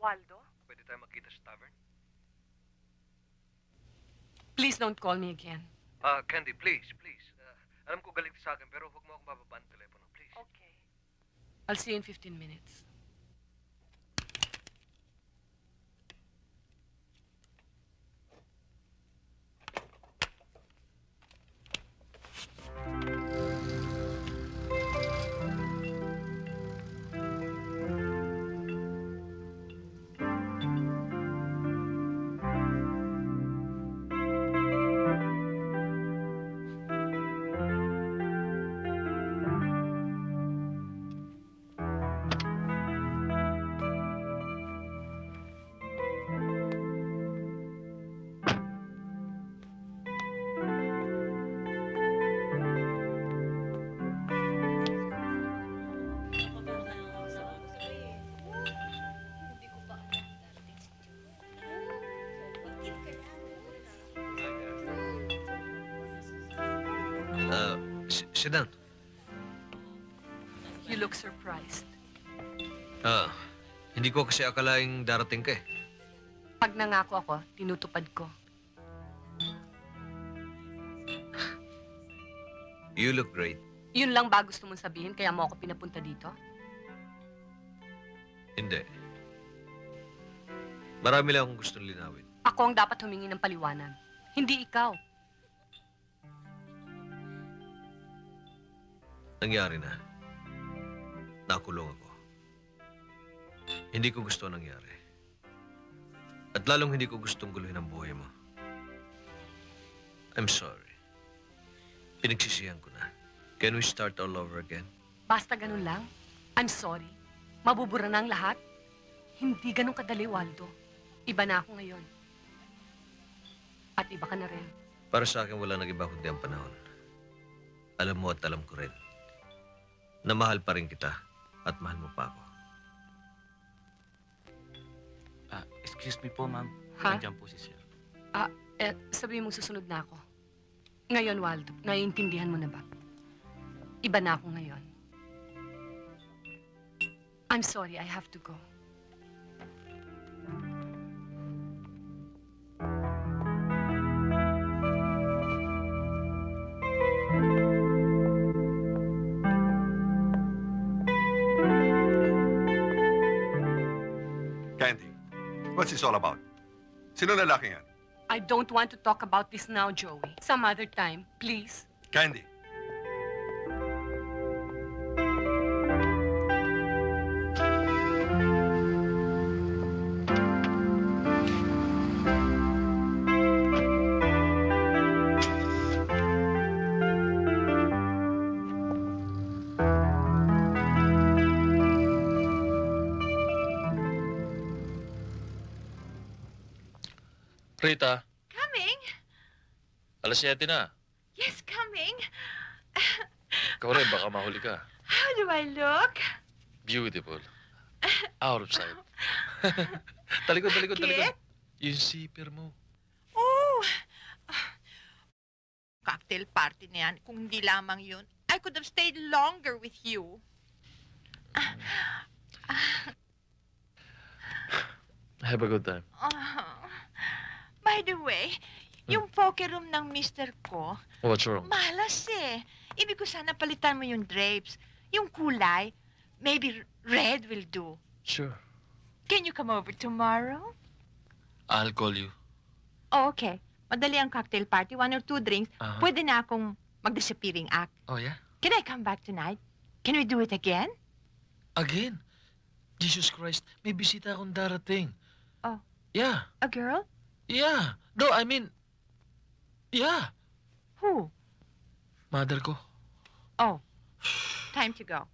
Waldo? Pwede tayo magkita sa tavern? Please don't call me again. Candy, please. Alam ko galit sa akin, pero huwag mo akong bababaan ng telepono, please. Okay. I'll see you in 15 minutes. Sit down. You look surprised. Hindi ko kasi akalaing darating ka eh. Pag nangako ako, tinutupad ko. You look great. Yun lang ba gusto mong sabihin kaya mo ako pinapunta dito? Hindi. Marami lang akong gustong linawin. Ako ang dapat humingi ng paliwanag. Hindi ikaw. Nangyari na. Nakulong ako. Hindi ko gusto ang nangyari. At lalong hindi ko gustong guluhin ang buhay mo. I'm sorry. Pinagsisihan ko na. Can we start all over again? Basta ganun lang. I'm sorry. Mabubura na ang lahat. Hindi ganun kadali, Waldo. Iba na ako ngayon. At iba ka na rin. Para sa akin, wala nag-iba kundi ang panahon. Alam mo at alam ko rin na mahal pa rin kita at mahal mo pa ako. Excuse me po, ma'am. Ha? Nandiyan po si sir. Sabihin mong susunod na ako. Ngayon, Waldo, naiintindihan mo na ba? Iba na ako ngayon. I'm sorry, I have to go. Candy, what's this all about? Sino lalaki yan? I don't want to talk about this now, Joey. Some other time, please. Candy. Rita, Coming? alas 7 na. Yes, coming. Ikaw rin, baka mahuli ka. How do I look? Beautiful. Out of sight. Talikod. Kit? Yung zipper mo. Oh! Cocktail party na yan. Kung hindi lamang yun, I could have stayed longer with you. Have a good time. By the way, yung poker room ng mister ko, What's wrong? malas eh. Ibig ko sana palitan mo yung drapes. Yung kulay, maybe red will do. Sure. Can you come over tomorrow? I'll call you. Oh, okay. Madali ang cocktail party, 1 or 2 drinks. Uh-huh. Pwede na akong mag-disappearing act. Oh, yeah? Can I come back tonight? Can we do it again? Again? Jesus Christ, may bisita akong darating. Oh. Yeah. A girl? Yeah. No, I mean... Yeah. Who? Mother ko. Oh. Time to go.